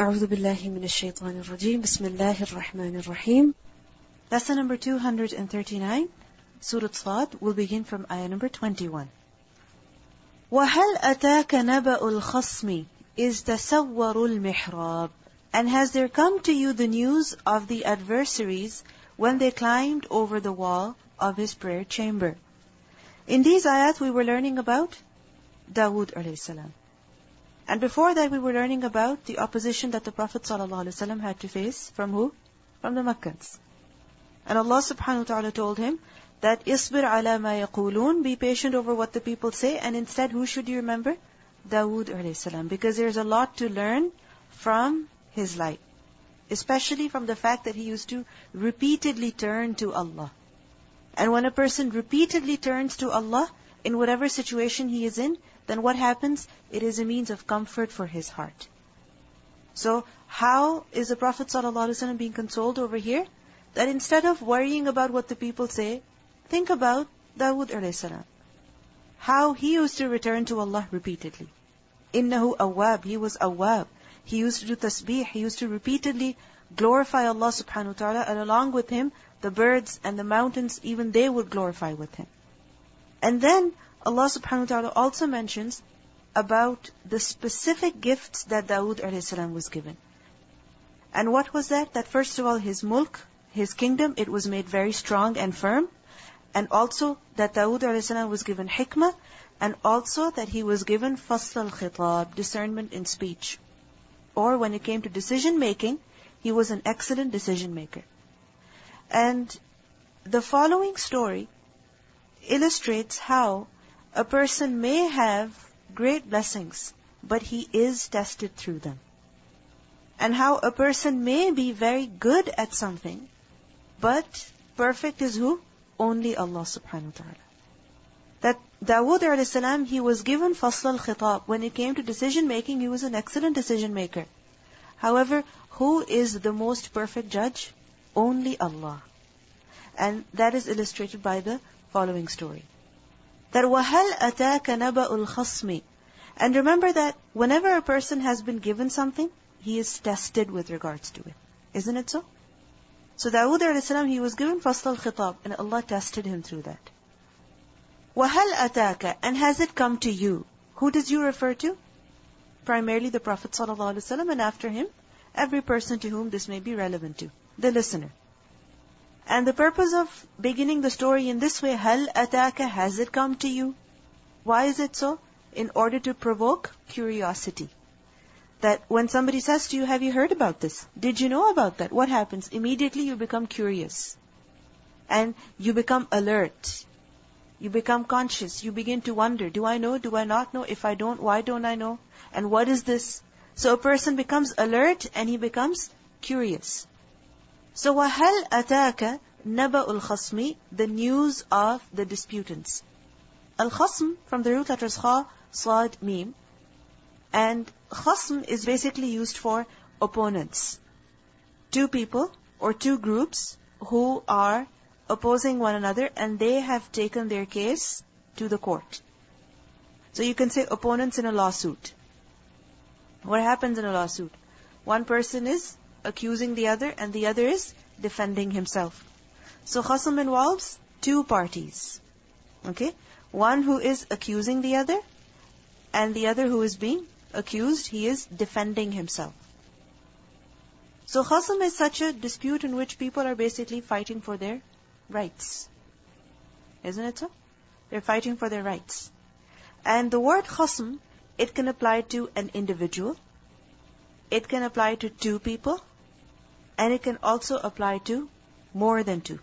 أعوذ بالله من الشيطان الرجيم بسم الله الرحمن الرحيم. Lesson number 239, Surah Sad. We'll begin from ayah number 21. وَهَلْ أَتَاكَ نَبَأُ الْخَصْمِ إِذْ تَسَوَّرُوا الْمِحْرَابِ. And has there come to you the news of the adversaries when they climbed over the wall of his prayer chamber? In these ayat we were learning about Dawood alayhi salam. And before that we were learning about the opposition that the Prophet ﷺ had to face from who? From the Makkans. And Allah subhanahu wa ta'ala told him that إِصْبِرْ عَلَى مَا يَقُولُونَ, be patient over what the people say, and instead who should you remember? Dawood alayhi salam. Because there's a lot to learn from his life. Especially from the fact that he used to repeatedly turn to Allah. And when a person repeatedly turns to Allah, in whatever situation he is in, then what happens? It is a means of comfort for his heart. So, how is the Prophet ﷺ being consoled over here? That instead of worrying about what the people say, think about Dawood alayhi salam. How he used to return to Allah repeatedly. Innahu awwab, he was awwab. He used to do tasbih, he used to repeatedly glorify Allah subhanahu wa ta'ala, and along with him, the birds and the mountains, even they would glorify with him. And then, Allah subhanahu wa ta'ala also mentions about the specific gifts that Dawood alayhi salam was given. And what was that? That first of all, his mulk, his kingdom, it was made very strong and firm. And also that Dawood alayhi salam was given hikmah, and also that he was given fasl al-khitab, discernment in speech. Or when it came to decision making, he was an excellent decision maker. And the following story illustrates how a person may have great blessings, but he is tested through them. And how a person may be very good at something, but perfect is who? Only Allah subhanahu wa ta'ala. That Dawood alayhi salam, he was given fasl al-khitab. When it came to decision making, he was an excellent decision maker. However, who is the most perfect judge? Only Allah. And that is illustrated by the following story. That وَهَلْ أَتَاكَ نَبَأُ الْخَصْمِ. And remember that whenever a person has been given something, he is tested with regards to it. Isn't it so? So Dawood alayhi salam, he was given fasl al-khitab, and Allah tested him through that. وَهَلْ أَتَاكَ. And has it come to you? Who does you refer to? Primarily the Prophet ﷺ, and after him, every person to whom this may be relevant to, the listener. And the purpose of beginning the story in this way, هَلْ أَتَاكَ, has it come to you? Why is it so? In order to provoke curiosity. That when somebody says to you, have you heard about this? Did you know about that? What happens? Immediately you become curious. And you become alert. You become conscious. You begin to wonder, do I know? Do I not know? If I don't, why don't I know? And what is this? So a person becomes alert and he becomes curious. So وَهَلْ أَتَاكَ نَبَأُ الْخَصْمِ, the news of the disputants. Al-Khasm, from the root letters Kha, Sad, Mim. And Khasm is basically used for opponents. Two people or two groups who are opposing one another, and they have taken their case to the court. So you can say opponents in a lawsuit. What happens in a lawsuit? One person is accusing the other, and the other is defending himself. So khasm involves two parties. Okay? One who is accusing the other, and the other who is being accused, he is defending himself. So khasm is such a dispute in which people are basically fighting for their rights. Isn't it so? They're fighting for their rights. And the word khasm, it can apply to an individual, it can apply to two people, and it can also apply to more than two.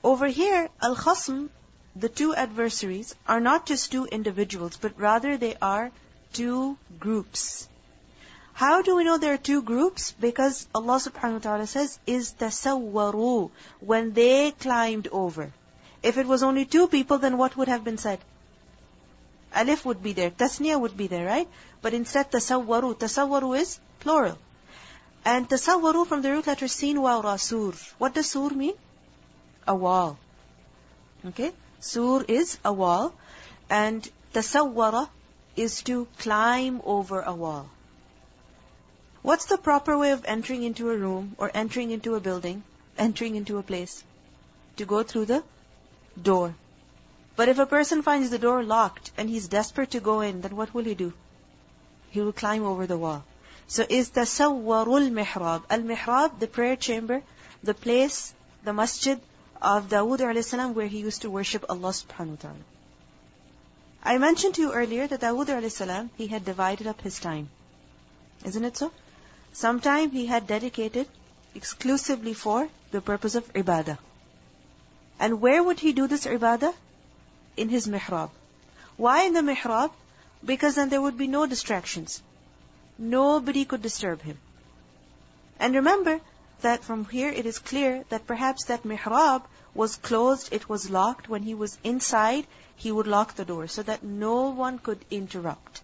Over here, al-khasm, the two adversaries, are not just two individuals, but rather they are two groups. How do we know there are two groups? Because Allah subhanahu wa ta'ala says, is tasawwaru, when they climbed over. If it was only two people, then what would have been said? Alif would be there, tasniya would be there, right? But instead tasawwaru. Tasawwaru is plural. And tasawwaru from the root letter sin wa ra, sur. What does sur mean? A wall. Okay? Sur is a wall. And tasawwara is to climb over a wall. What's the proper way of entering into a room or entering into a building, entering into a place? To go through the door. But if a person finds the door locked and he's desperate to go in, then what will he do? He will climb over the wall. So is tasawwarul mihrab. Al-mihrab, the prayer chamber, the place, the masjid of Dawood alayhi salam where he used to worship Allah subhanahu wa ta'ala. I mentioned to you earlier that Dawood alayhi salam, he had divided up his time. Isn't it so? Sometime he had dedicated exclusively for the purpose of ibadah. And where would he do this ibadah? In his mihrab. Why in the mihrab? Because then there would be no distractions. Nobody could disturb him. And remember that from here it is clear that perhaps that mihrab was closed, it was locked. When he was inside, he would lock the door so that no one could interrupt.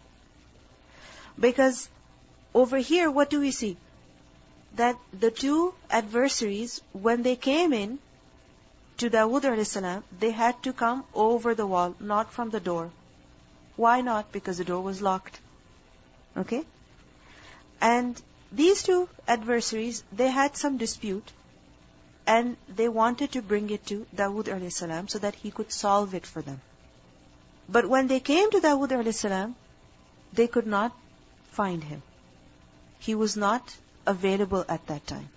Because over here, what do we see? That the two adversaries, when they came in to Dawood alayhi salam, they had to come over the wall, not from the door. Why not? Because the door was locked. Okay? And these two adversaries, they had some dispute and they wanted to bring it to Dawood alayhi salam so that he could solve it for them. But when they came to Dawood alayhi salam, they could not find him. He was not available at that time.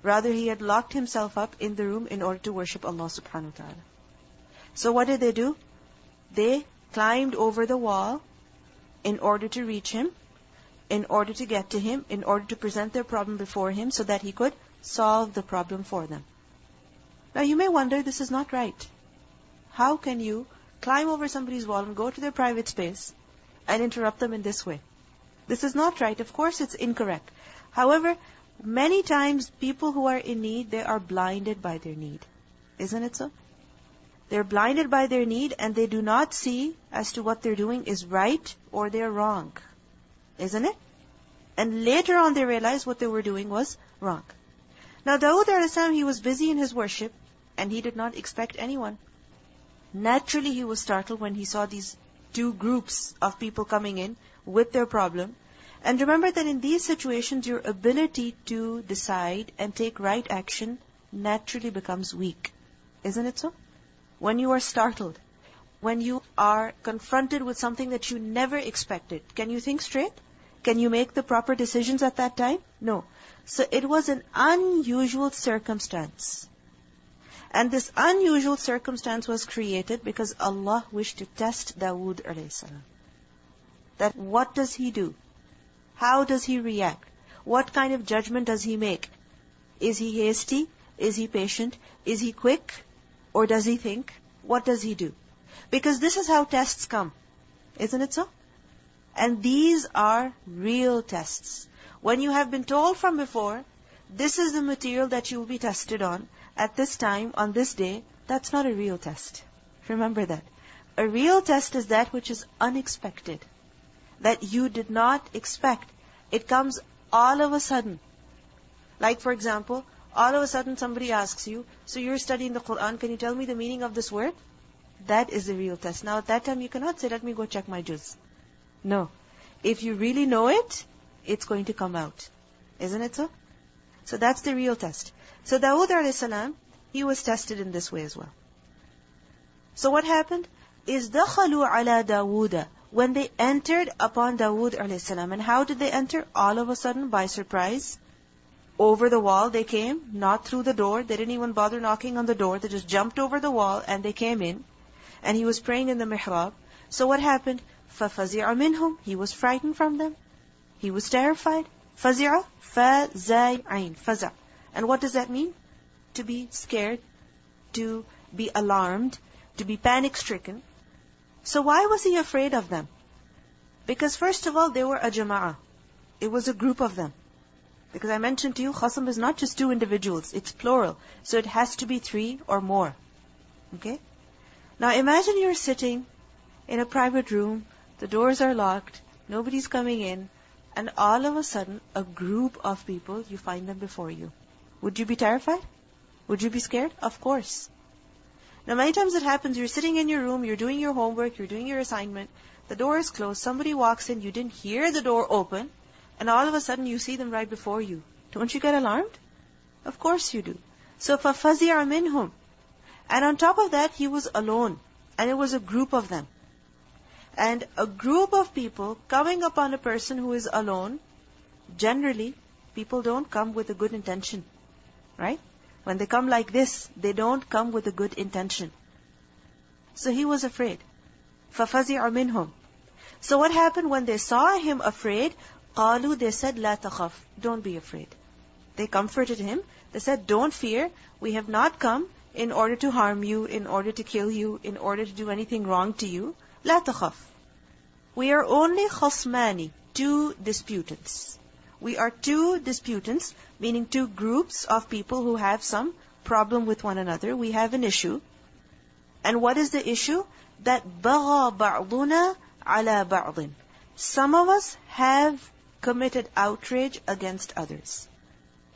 Rather, he had locked himself up in the room in order to worship Allah subhanahu wa ta'ala. So what did they do? They climbed over the wall in order to reach him, in order to get to him, in order to present their problem before him so that he could solve the problem for them. Now you may wonder, this is not right. How can you climb over somebody's wall and go to their private space and interrupt them in this way? This is not right. Of course it's incorrect. However, many times people who are in need, they are blinded by their need. Isn't it so? They're blinded by their need and they do not see as to what they're doing is right or they're wrong. Isn't it? And later on they realized what they were doing was wrong. Now Dawood alayhi salam, he was busy in his worship and he did not expect anyone. Naturally he was startled when he saw these two groups of people coming in with their problem. And remember that in these situations, your ability to decide and take right action naturally becomes weak. Isn't it so? When you are startled, when you are confronted with something that you never expected, can you think straight? Can you make the proper decisions at that time? No. So it was an unusual circumstance. And this unusual circumstance was created because Allah wished to test Dawood alayhi salam. That what does he do? How does he react? What kind of judgment does he make? Is he hasty? Is he patient? Is he quick? Or does he think? What does he do? Because this is how tests come. Isn't it so? And these are real tests. When you have been told from before, this is the material that you will be tested on, at this time, on this day, that's not a real test. Remember that. A real test is that which is unexpected. That you did not expect. It comes all of a sudden. Like for example, all of a sudden somebody asks you, so you're studying the Quran, can you tell me the meaning of this word? That is the real test. Now at that time you cannot say, let me go check my juz. No. If you really know it, it's going to come out. Isn't it so? So that's the real test. So Dawood alayhi salam, he was tested in this way as well. So what happened? Is دَخَلُوا عَلَى دَاوُودَ. When they entered upon Dawood alayhi salam. And how did they enter? All of a sudden, by surprise. Over the wall they came, not through the door. They didn't even bother knocking on the door. They just jumped over the wall and they came in. And he was praying in the mihrab. So what happened? فَفَزِعَ مِنْهُمْ. He was frightened from them. He was terrified. فَزِعَ فَزَيْعَيْن. فَزَعَ. And what does that mean? To be scared, to be alarmed, to be panic-stricken. So why was he afraid of them? Because first of all, they were a jama'ah. It was a group of them. Because I mentioned to you, khasam is not just two individuals, it's plural. So it has to be three or more. Okay? Now imagine you're sitting in a private room, the doors are locked, nobody's coming in, and all of a sudden, a group of people, you find them before you. Would you be terrified? Would you be scared? Of course. Now many times it happens, you're sitting in your room, you're doing your homework, you're doing your assignment, the door is closed, somebody walks in, you didn't hear the door open, and all of a sudden you see them right before you. Don't you get alarmed? Of course you do. So فَفَزِعَ مِنْهُمْ. And on top of that, he was alone. And it was a group of them. And a group of people coming upon a person who is alone, generally, people don't come with a good intention. Right? When they come like this, they don't come with a good intention. So he was afraid. فَفَزِعَ مِنْهُمْ. So what happened when they saw him afraid? قَالُوا, they said, لَا تَخَفْ. Don't be afraid. They comforted him. They said, don't fear. We have not come in order to harm you, in order to kill you, in order to do anything wrong to you. لَا تَخَفْ. We are only خَصْمَانِ, two disputants. We are two disputants, meaning two groups of people who have some problem with one another. We have an issue. And what is the issue? That بَغَى بَعْضُنَا عَلَى بَعْضٍ. Some of us have committed outrage against others.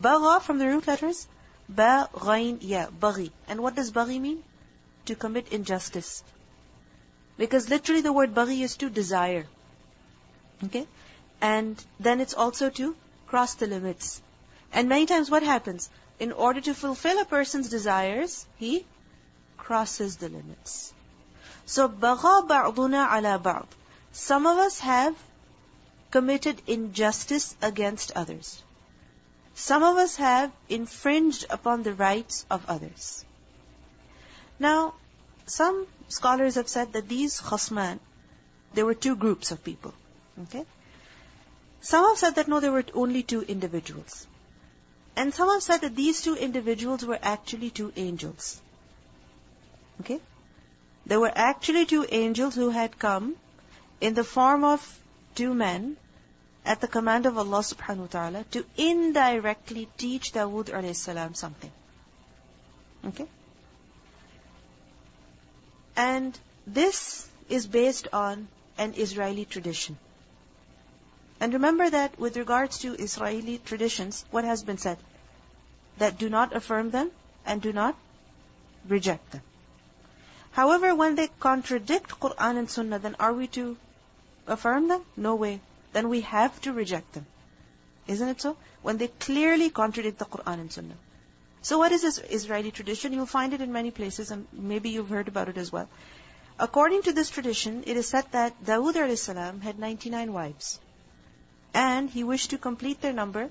Bagha from the root letters, ba, ghain, ya, baghi. And what does baghi mean? To commit injustice. Because literally the word baghi is to desire. Okay? And then it's also to cross the limits. And many times what happens? In order to fulfill a person's desires, he crosses the limits. So, bagha ba'duna ala ba'd. Some of us have committed injustice against others. Some of us have infringed upon the rights of others. Now, some scholars have said that these khasman, there were two groups of people. Okay? Some have said that no, there were only two individuals. And some have said that these two individuals were actually two angels. Okay? There were actually two angels who had come in the form of two men at the command of Allah subhanahu wa ta'ala to indirectly teach Dawood alayhi salam something. Okay? And this is based on an Israeli tradition. And remember that with regards to Israeli traditions, what has been said? That do not affirm them and do not reject them. However, when they contradict Quran and Sunnah, then are we to affirm them? No way. Then we have to reject them. Isn't it so? When they clearly contradict the Quran and Sunnah. So what is this Israeli tradition? You'll find it in many places, and maybe you've heard about it as well. According to this tradition, it is said that Dawood alayhi salam had 99 wives. And he wished to complete their number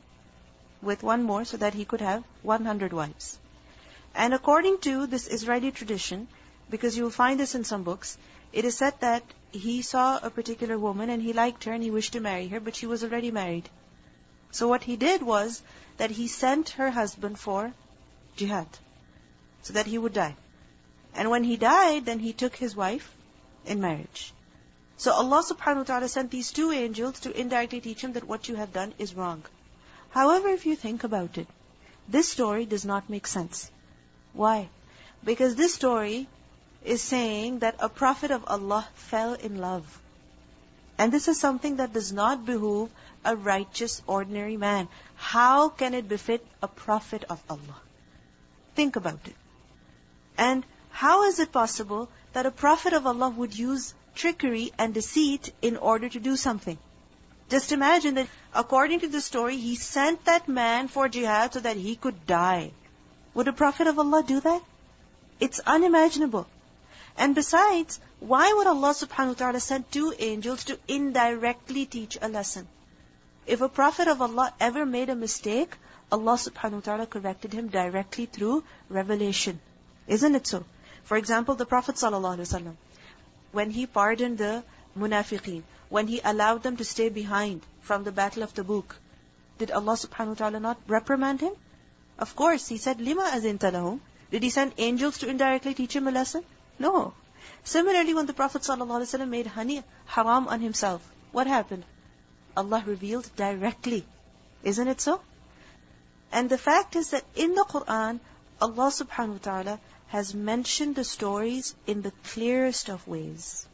with one more so that he could have 100 wives. And according to this Israeli tradition, because you will find this in some books, it is said that he saw a particular woman and he liked her and he wished to marry her, but she was already married. So what he did was that he sent her husband for jihad, so that he would die. And when he died, then he took his wife in marriage. So Allah subhanahu wa ta'ala sent these two angels to indirectly teach him that what you have done is wrong. However, if you think about it, this story does not make sense. Why? Because this story is saying that a prophet of Allah fell in love. And this is something that does not behoove a righteous, ordinary man. How can it befit a prophet of Allah? Think about it. And how is it possible that a prophet of Allah would use trickery and deceit in order to do something? Just imagine that according to the story, he sent that man for jihad so that he could die. Would a prophet of Allah do that? It's unimaginable. And besides, why would Allah subhanahu wa ta'ala send two angels to indirectly teach a lesson? If a prophet of Allah ever made a mistake, Allah subhanahu wa ta'ala corrected him directly through revelation. Isn't it so? For example, the Prophet sallallahu alaihi wasallam, when he pardoned the munafiqeen, when he allowed them to stay behind from the battle of Tabuk, did Allah subhanahu wa ta'ala not reprimand him? Of course, he said, Lima azinta lahum. Did he send angels to indirectly teach him a lesson? No. Similarly, when the Prophet ﷺ made honey haram on himself, what happened? Allah revealed directly. Isn't it so? And the fact is that in the Quran, Allah subhanahu wa ta'ala has mentioned the stories in the clearest of ways.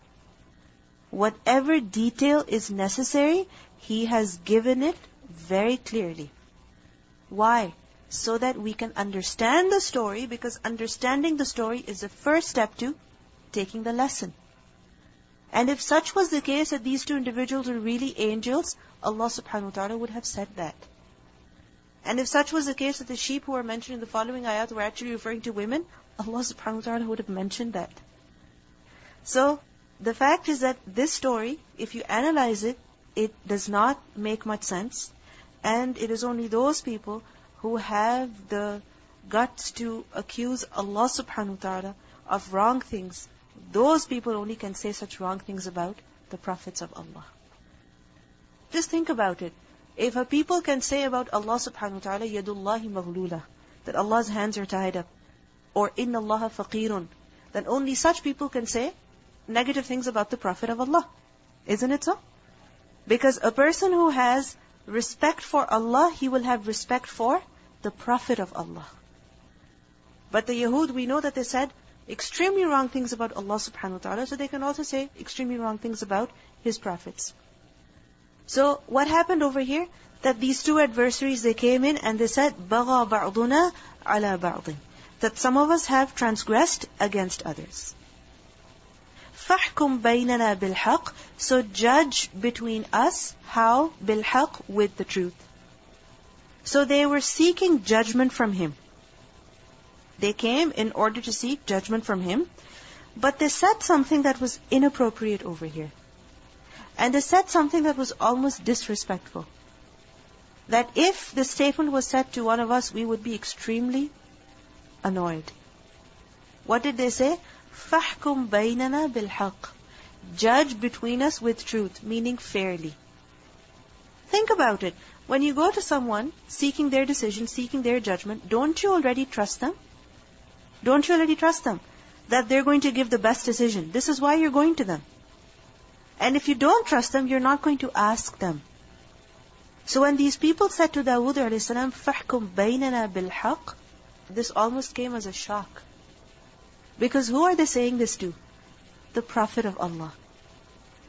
Whatever detail is necessary, He has given it very clearly. Why? So that we can understand the story, because understanding the story is the first step to taking the lesson. And if such was the case that these two individuals were really angels, Allah subhanahu wa ta'ala would have said that. And if such was the case that the sheep who are mentioned in the following ayat were actually referring to women, Allah subhanahu wa ta'ala would have mentioned that. So, the fact is that this story, if you analyze it, it does not make much sense. And it is only those people who have the guts to accuse Allah subhanahu wa ta'ala of wrong things. Those people only can say such wrong things about the prophets of Allah. Just think about it. If a people can say about Allah subhanahu wa ta'ala, yadullahi maghlula, that Allah's hands are tied up, or inna Allaha faqirun, then only such people can say negative things about the Prophet of Allah. Isn't it so? Because a person who has respect for Allah, he will have respect for the Prophet of Allah. But the Yahud, we know that they said extremely wrong things about Allah subhanahu wa ta'ala, so they can also say extremely wrong things about His prophets. So what happened over here? That these two adversaries, they came in and they said, بَغَى بَعْضُنَا عَلَى بَعْضٍ, that some of us have transgressed against others. فَحْكُمْ بَيْنَنَا بِالْحَقِّ, so judge between us, how? بِالْحَقِّ, with the truth. So they were seeking judgment from Him. They came in order to seek judgment from Him, but they said something that was inappropriate over here. And they said something that was almost disrespectful. That if this statement was said to one of us, we would be extremely annoyed. What did they say? فَحْكُمْ بَيْنَنَا بِالْحَقِّ, judge between us with truth, meaning fairly. Think about it. When you go to someone seeking their decision, seeking their judgment, don't you already trust them? Don't you already trust them that they're going to give the best decision? This is why you're going to them. And if you don't trust them, you're not going to ask them. So when these people said to Dawood alayhi salam, فَحْكُمْ بَيْنَنَا بِالْحَقِّ, this almost came as a shock. Because who are they saying this to? The Prophet of Allah.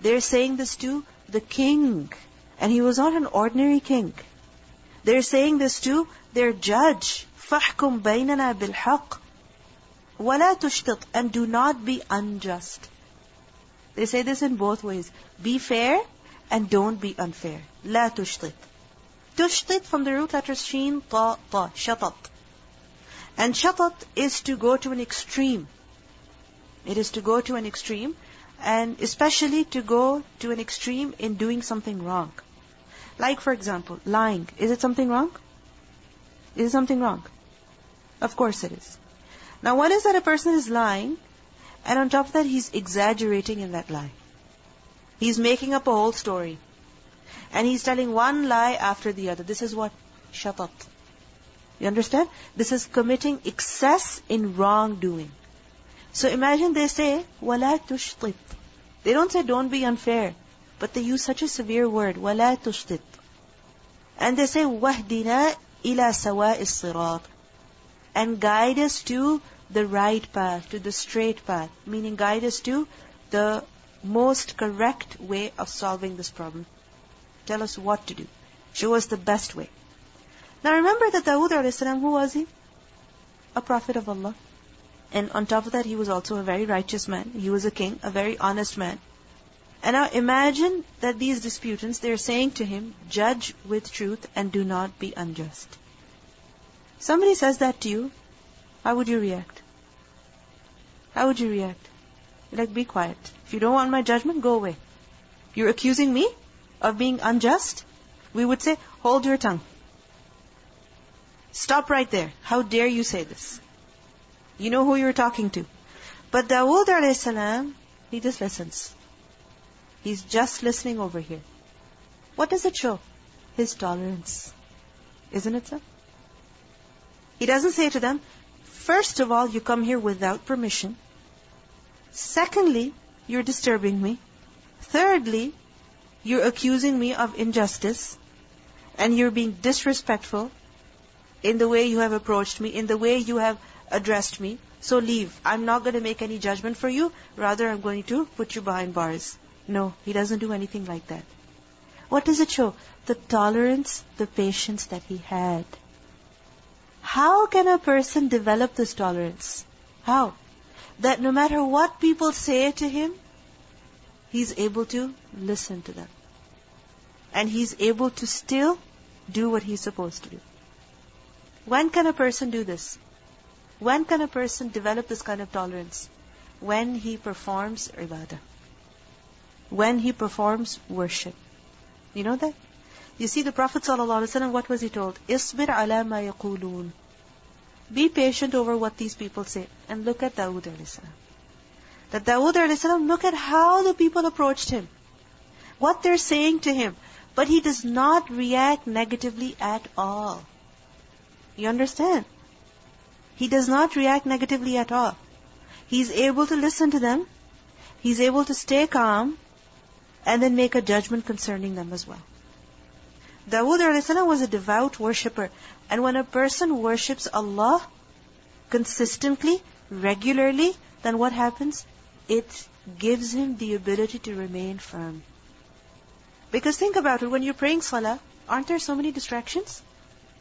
They're saying this to the king. And he was not an ordinary king. They're saying this to their judge. فَحْكُمْ بَيْنَنَا بِالْحَقِّ وَلَا تُشْتِطْ, and do not be unjust. They say this in both ways. Be fair and don't be unfair. لا تشطط. تشطط from the root letters sheen, ta, ta, shatat. And shatat is to go to an extreme. It is to go to an extreme, and especially to go to an extreme in doing something wrong. Like for example, lying. Is it something wrong? Is it something wrong? Of course it is. Now what is that a person is lying, and on top of that he's exaggerating in that lie. He's making up a whole story. And he's telling one lie after the other. This is what? Shatat. You understand? This is committing excess in wrongdoing. So imagine they say, وَلَا تُشْطِطْ. They don't say don't be unfair, but they use such a severe word, وَلَا تُشْطِطْ. And they say, وَهْدِنَا إِلَى سَوَاءِ الصِّرَاطِ, and guide us to the right path, to the straight path, meaning guide us to the most correct way of solving this problem. Tell us what to do. Show us the best way. Now remember that Dawood alayhi salam, who was he? A prophet of Allah. And on top of that, he was also a very righteous man. He was a king, a very honest man. And now imagine that these disputants, they're saying to him, judge with truth and do not be unjust. Somebody says that to you, how would you react? How would you react? You're like, be quiet. If you don't want my judgment, go away. You're accusing me of being unjust? We would say, hold your tongue. Stop right there. How dare you say this? You know who you're talking to. But Dawood alayhi salam, he just listens. He's just listening over here. What does it show? His tolerance. Isn't it so? He doesn't say to them, first of all, you come here without permission. Secondly, you're disturbing me. Thirdly, you're accusing me of injustice. And you're being disrespectful in the way you have approached me, in the way you have addressed me. So leave. I'm not going to make any judgment for you. Rather, I'm going to put you behind bars. No, he doesn't do anything like that. What does it show? The tolerance, the patience that he had. How can a person develop this tolerance? How? That no matter what people say to him, he's able to listen to them. And he's able to still do what he's supposed to do. When can a person do this? When can a person develop this kind of tolerance? When he performs ibadah. When he performs worship. You know that? You see, the Prophet ﷺ, what was he told? Isbir ala ma yaqulun. Be patient over what these people say. And look at Dawood alayhi salam. That Dawood alayhi salam, look at how the people approached him. What they're saying to him. But he does not react negatively at all. You understand? He does not react negatively at all. He's able to listen to them. He's able to stay calm. And then make a judgment concerning them as well. Dawood a.s. was a devout worshipper. And when a person worships Allah consistently, regularly, then what happens? It gives him the ability to remain firm. Because think about it, when you're praying salah, aren't there so many distractions?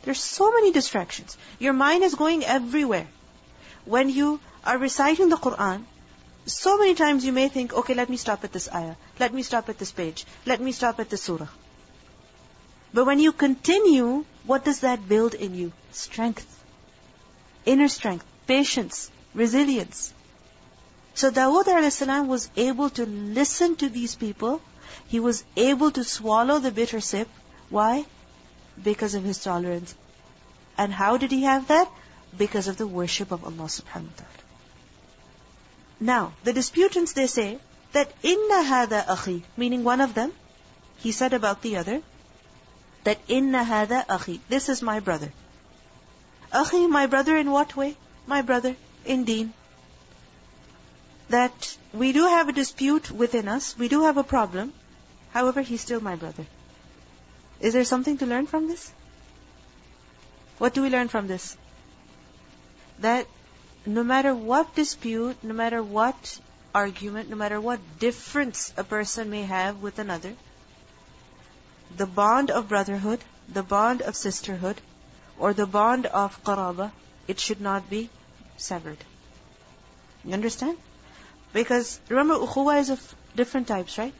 There's so many distractions. Your mind is going everywhere. When you are reciting the Quran, so many times you may think, okay, let me stop at this ayah. Let me stop at this page. Let me stop at this surah. But when you continue, what does that build in you? Strength. Inner strength. Patience. Resilience. So Dawood a.s. was able to listen to these people. He was able to swallow the bitter sip. Why? Because of his tolerance. And how did he have that? Because of the worship of Allah subhanahu wa ta'ala. Now, the disputants, they say that inna hada akhi, meaning one of them, he said about the other, that inna hada akhi, this is my brother. Akhi, my brother in what way? My brother in deen. That we do have a dispute within us, we do have a problem, however, he's still my brother. Is there something to learn from this? What do we learn from this? That no matter what dispute, no matter what argument, no matter what difference a person may have with another, the bond of brotherhood, the bond of sisterhood, or the bond of qaraba, it should not be severed. You understand? Because remember, ukhuwa is of different types, right?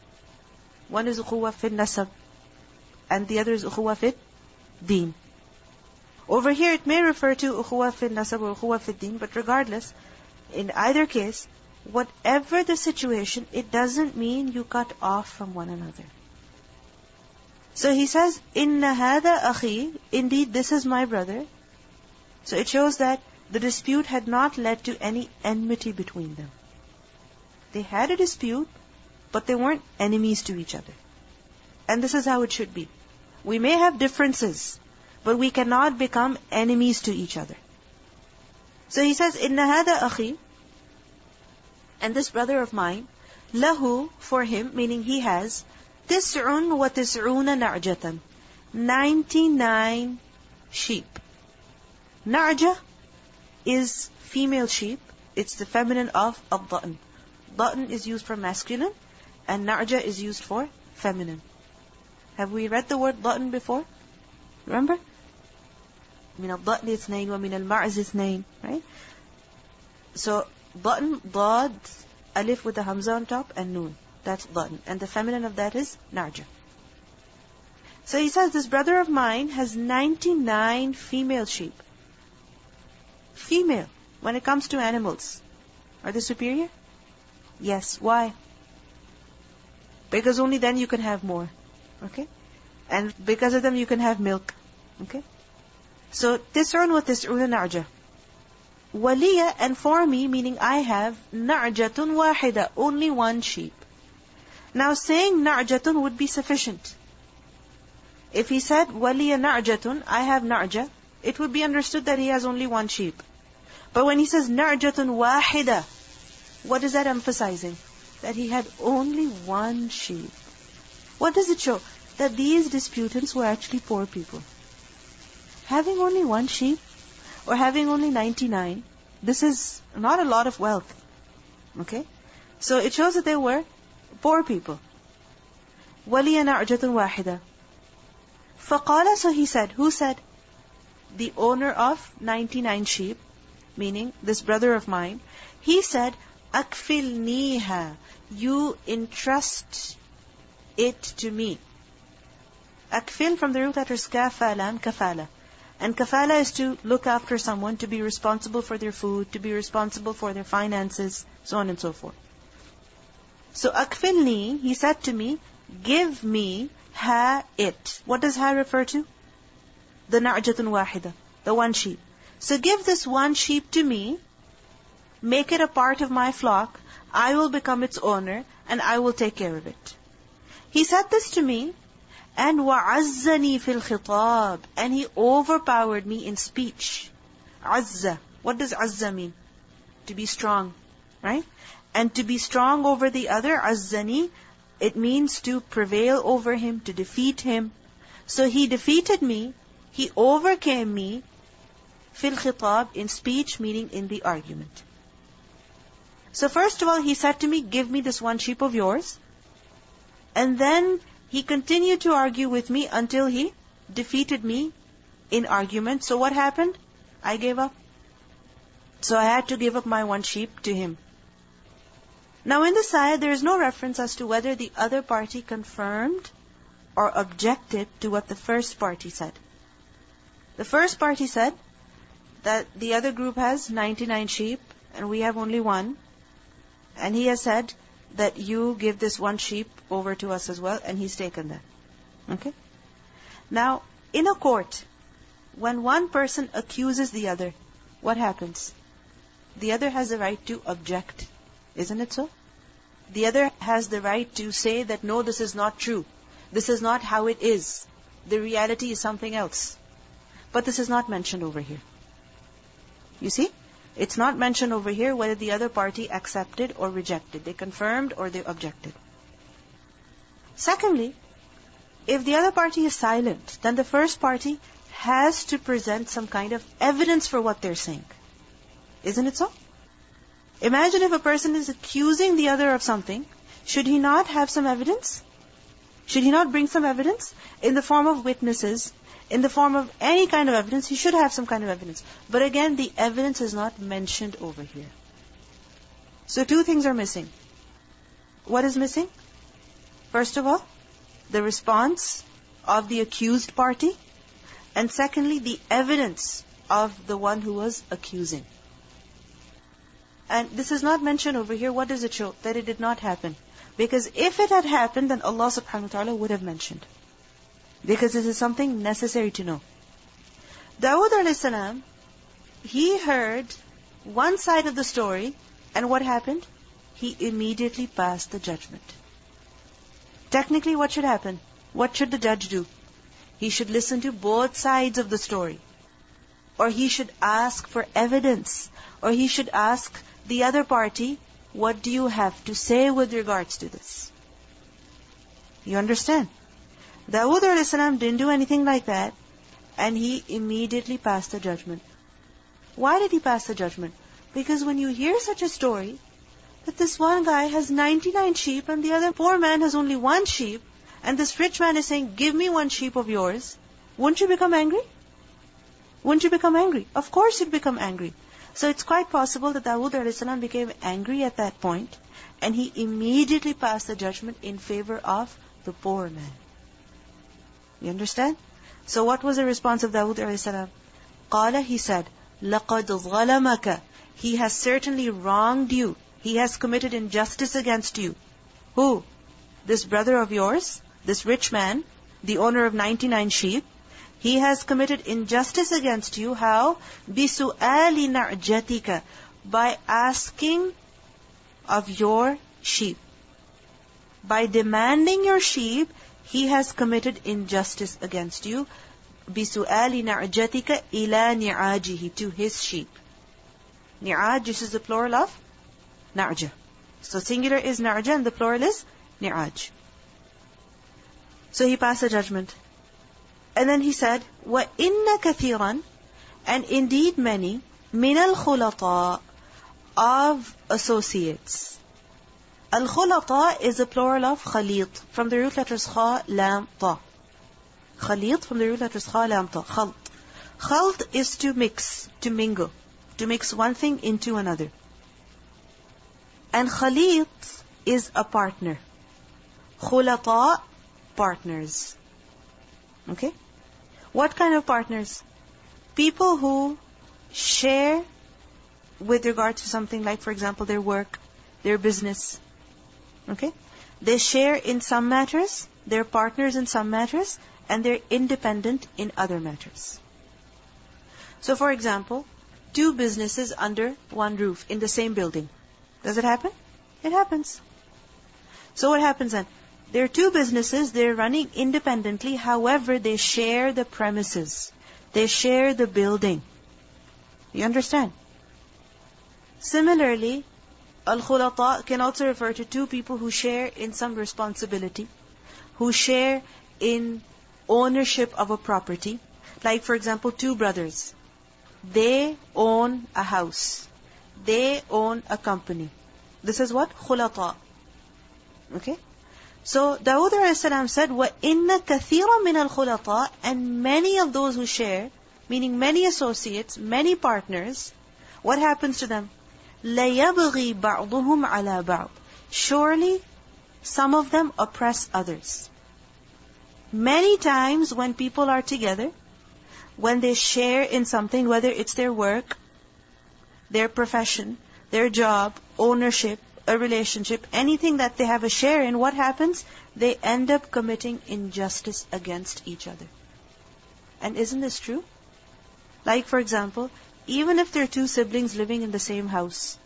One is ukhuwa fi nasab, and the other is ukhuwa fi deen. Over here, it may refer to ukhuwa fi nasab or ukhuwa fi deen, but regardless, in either case, whatever the situation, it doesn't mean you cut off from one another. So he says, inna hada akhi, indeed this is my brother. So it shows that the dispute had not led to any enmity between them. They had a dispute, but they weren't enemies to each other. And this is how it should be. We may have differences, but we cannot become enemies to each other. So he says, inna hada akhi, and this brother of mine, lahu, for him, meaning he has, tis'un wa tis'una na'jatan, 99 sheep. Na'ja is female sheep. It's the feminine of ad-da'n. Da'n is used for masculine, and na'ja is used for feminine. Have we read the word da'n before? Remember? من الضأن اثنين ومن المعز اثنين, right? So, da'n, dad, alif with the hamza on top, and noon. That's da'n. And the feminine of that is na'ja. So he says, this brother of mine has 99 female sheep. Female, when it comes to animals, are they superior? Yes. Why? Because only then you can have more. Okay? And because of them you can have milk. Okay? So, tis'un wa tis'una na'ja. Waliya, and for me, meaning I have, na'jatun wahida, only one sheep. Now saying na'jatun would be sufficient. If he said, waliya na'jatun, I have na'ja, it would be understood that he has only one sheep. But when he says na'jatun wahida, what is that emphasizing? That he had only one sheep. What does it show? That these disputants were actually poor people. Having only one sheep, or having only 99, this is not a lot of wealth. Okay? So it shows that they were poor people. وَلِيَ نَعْجَةٌ وَاحِدَةٌ. فَقَالَ, so he said, who said? The owner of 99 sheep, meaning this brother of mine, he said, أكفلنيها. You entrust it to me. Akfil from the root letters kafalan, kafala. And kafala is to look after someone, to be responsible for their food, to be responsible for their finances, so on and so forth. So akfilni, he said to me, give me ha it. What does ha refer to? The na'jatun wahida, the one sheep. So give this one sheep to me, make it a part of my flock, I will become its owner, and I will take care of it. He said this to me, and وَعَزَّنِي فِي الْخِطَابِ, and he overpowered me in speech. Azza. What does azza mean? To be strong, right? And to be strong over the other, azzani, it means to prevail over him, to defeat him. So he defeated me, he overcame me, fil khitab, in speech, meaning in the argument. So first of all, he said to me, give me this one sheep of yours. And then he continued to argue with me until he defeated me in argument. So what happened? I gave up. So I had to give up my one sheep to him. Now in this ayah, there is no reference as to whether the other party confirmed or objected to what the first party said. The first party said that the other group has 99 sheep and we have only one. And he has said that you give this one sheep over to us as well, and he's taken that. Okay? Now, in a court, when one person accuses the other, what happens? The other has the right to object. Isn't it so? The other has the right to say that, no, this is not true. This is not how it is. The reality is something else. But this is not mentioned over here. You see? It's not mentioned over here whether the other party accepted or rejected. They confirmed or they objected. Secondly, if the other party is silent, then the first party has to present some kind of evidence for what they're saying. Isn't it so? Imagine if a person is accusing the other of something, should he not have some evidence? Should he not bring some evidence in the form of witnesses? In the form of any kind of evidence, he should have some kind of evidence. But again, the evidence is not mentioned over here. So two things are missing. What is missing? First of all, the response of the accused party. And secondly, the evidence of the one who was accusing. And this is not mentioned over here. What does it show? That it did not happen. Because if it had happened, then Allah subhanahu wa ta'ala would have mentioned. Because this is something necessary to know. Dawood alayhi salam, he heard one side of the story, and what happened? He immediately passed the judgment. Technically, what should happen? What should the judge do? He should listen to both sides of the story. Or he should ask for evidence. Or he should ask the other party, what do you have to say with regards to this? You understand? Dawood alayhi salam didn't do anything like that, and he immediately passed the judgment. Why did he pass the judgment? Because when you hear such a story, that this one guy has 99 sheep and the other poor man has only one sheep, and this rich man is saying, give me one sheep of yours, wouldn't you become angry? Wouldn't you become angry? Of course you'd become angry. So it's quite possible that Dawood alayhi salam became angry at that point, and he immediately passed the judgment in favor of the poor man. You understand? So what was the response of Dawood alayhi salam? Qala, he said, لَقَدْ ظَلَمَكَ, he has certainly wronged you. He has committed injustice against you. Who? This brother of yours, this rich man, the owner of 99 sheep. He has committed injustice against you. How? بِسُؤَالِ نَعْجَتِكَ, by asking of your sheep. By demanding your sheep, he has committed injustice against you. بِسُؤَالِ نَعْجَتِكَ إِلَى نِعَاجِهِ, to his sheep. Ni'aj, this is the plural of na'ja. So singular is na'ja and the plural is ni'aj. So he passed the judgment. And then he said, وَإِنَّ كَثِيرًا, and indeed many, مِنَ الْخُلَطَاء, of associates. Al-khulata is the plural of khalit, from the root letters kha, lam, ta. Khalit from the root letters kha, lam, ta. Khalt. Khalt is to mix, to mingle, to mix one thing into another. And khalit is a partner. Khulata, partners. Okay? What kind of partners? People who share with regard to something like, for example, their work, their business. Okay? They share in some matters, they're partners in some matters, and they're independent in other matters. So for example, two businesses under one roof in the same building. Does it happen? It happens. So what happens then? There are two businesses, they're running independently, however, they share the premises. They share the building. You understand? Similarly, al-khulata can also refer to two people who share in some responsibility, who share in ownership of a property. Like for example, two brothers. They own a house. They own a company. This is what? Khulata. Okay? So Dawood ﷺ said, وَإِنَّ كَثِيرًا مِنَ الْخُلَطَاءِ, and many of those who share, meaning many associates, many partners, what happens to them? لَيَبْغِي بَعْضُهُمْ عَلَى بَعْضٍ. Surely, some of them oppress others. Many times when people are together, when they share in something, whether it's their work, their profession, their job, ownership, a relationship, anything that they have a share in, what happens? They end up committing injustice against each other. And isn't this true? Like for example, even if there are two siblings living in the same house,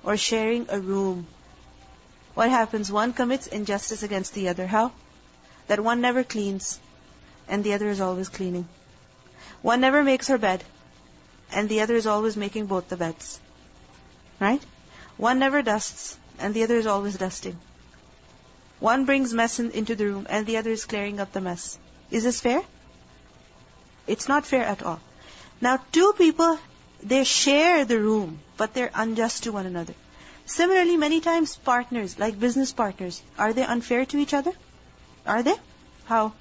or sharing a room, what happens? One commits injustice against the other. How? That one never cleans, and the other is always cleaning. One never makes her bed, and the other is always making both the beds. Right? One never dusts, and the other is always dusting. One brings mess into the room, and the other is clearing up the mess. Is this fair? It's not fair at all. Now, two people, they share the room, but they're unjust to one another. Similarly, many times partners, like business partners, are they unfair to each other? Are they? How?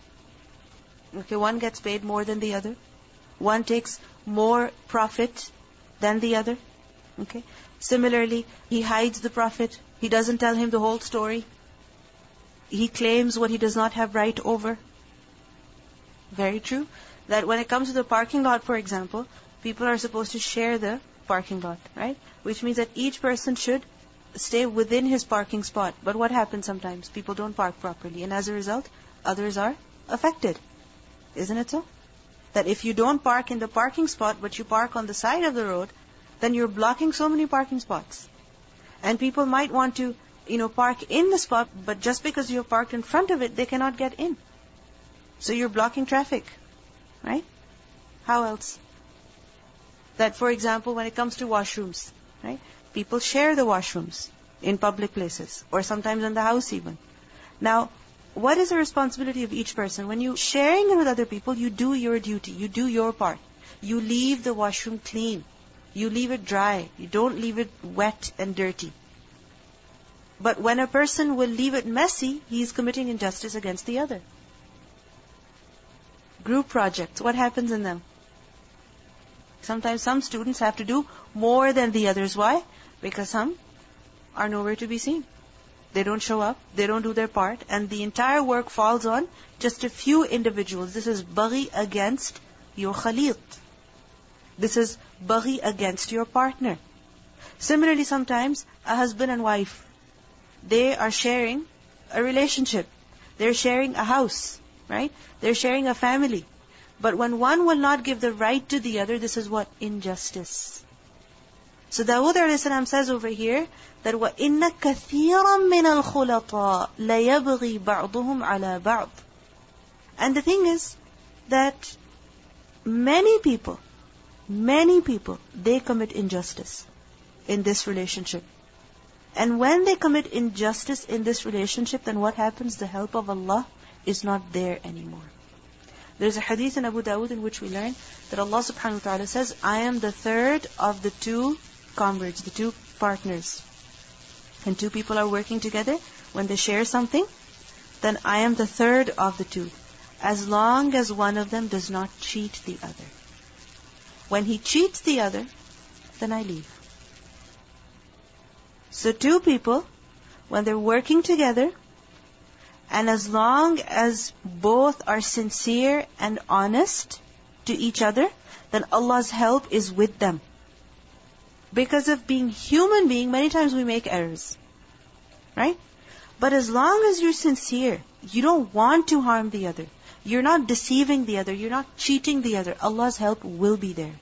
Okay, one gets paid more than the other. One takes more profit than the other. Okay. Similarly, he hides the profit. He doesn't tell him the whole story. He claims what he does not have right over. Very true. That when it comes to the parking lot, for example, people are supposed to share the parking lot, right? Which means that each person should stay within his parking spot. But what happens sometimes? People don't park properly, and as a result, others are affected. Isn't it so? That if you don't park in the parking spot, but you park on the side of the road, then you're blocking so many parking spots. And people might want to, park in the spot, but just because you're parked in front of it, they cannot get in. So you're blocking traffic. Right? How else? That, for example, when it comes to washrooms, right? People share the washrooms in public places, or sometimes in the house even. Now, what is the responsibility of each person? When you're sharing it with other people, you do your duty, you do your part. You leave the washroom clean. You leave it dry. You don't leave it wet and dirty. But when a person will leave it messy, he is committing injustice against the other. Group projects, what happens in them? Sometimes some students have to do more than the others. Why? Because some are nowhere to be seen. They don't show up, they don't do their part, and the entire work falls on just a few individuals. This is baghi against your khalit. This is baghi against your partner. Similarly, sometimes a husband and wife, they are sharing a relationship. They're sharing a house, right? They're sharing a family. But when one will not give the right to the other, this is what? Injustice. So Dawood ﷺ says over here that وَإِنَّ كَثِيرًا مِنَ الْخُلَطَاءِ لَيَبْغِي بَعْضُهُمْ عَلَى بَعْضٍ. And the thing is that many people, they commit injustice in this relationship. And when they commit injustice in this relationship, then what happens? The help of Allah is not there anymore. There's a hadith in Abu Dawood in which we learn that Allah subhanahu wa ta'ala says, I am the third of the two comrades, the two partners. When two people are working together, when they share something, then I am the third of the two, as long as one of them does not cheat the other. When he cheats the other, then I leave. So two people, when they're working together, and as long as both are sincere and honest to each other, then Allah's help is with them. Because of being human being, many times we make errors. Right? But as long as you're sincere, you don't want to harm the other, you're not deceiving the other, you're not cheating the other, Allah's help will be there.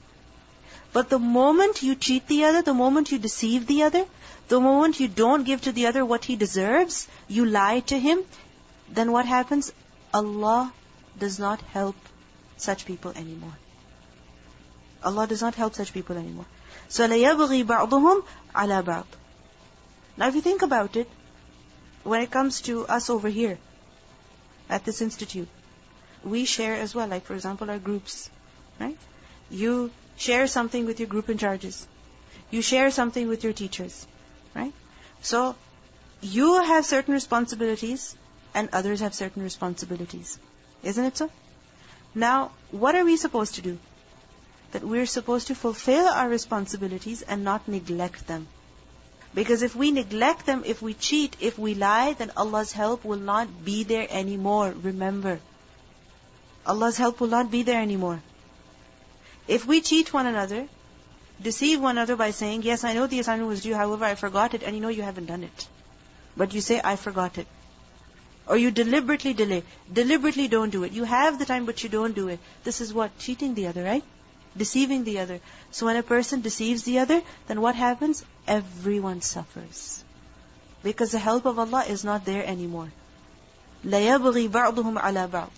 But the moment you cheat the other, the moment you deceive the other, the moment you don't give to the other what he deserves, you lie to him, then what happens? Allah does not help such people anymore. Allah does not help such people anymore. So لَيَبْغِي بَعْضُهُمْ عَلَى بَعْضٍ. Now if you think about it, when it comes to us over here, at this institute, we share as well, like for example our groups, right? You share something with your group in charges. You share something with your teachers, right? So, you have certain responsibilities and others have certain responsibilities. Isn't it so? Now, what are we supposed to do? That we're supposed to fulfill our responsibilities and not neglect them. Because if we neglect them, if we cheat, if we lie, then Allah's help will not be there anymore. Remember, Allah's help will not be there anymore. If we cheat one another, deceive one another by saying, yes, I know the assignment was due, however, I forgot it, and you know you haven't done it. But you say, I forgot it. Or you deliberately delay, deliberately don't do it. You have the time, but you don't do it. This is what? Cheating the other, right? Deceiving the other. So when a person deceives the other, then what happens? Everyone suffers. Because the help of Allah is not there anymore. لَيَبْغِي بَعْضُهُمْ عَلَى بَعْضٍ.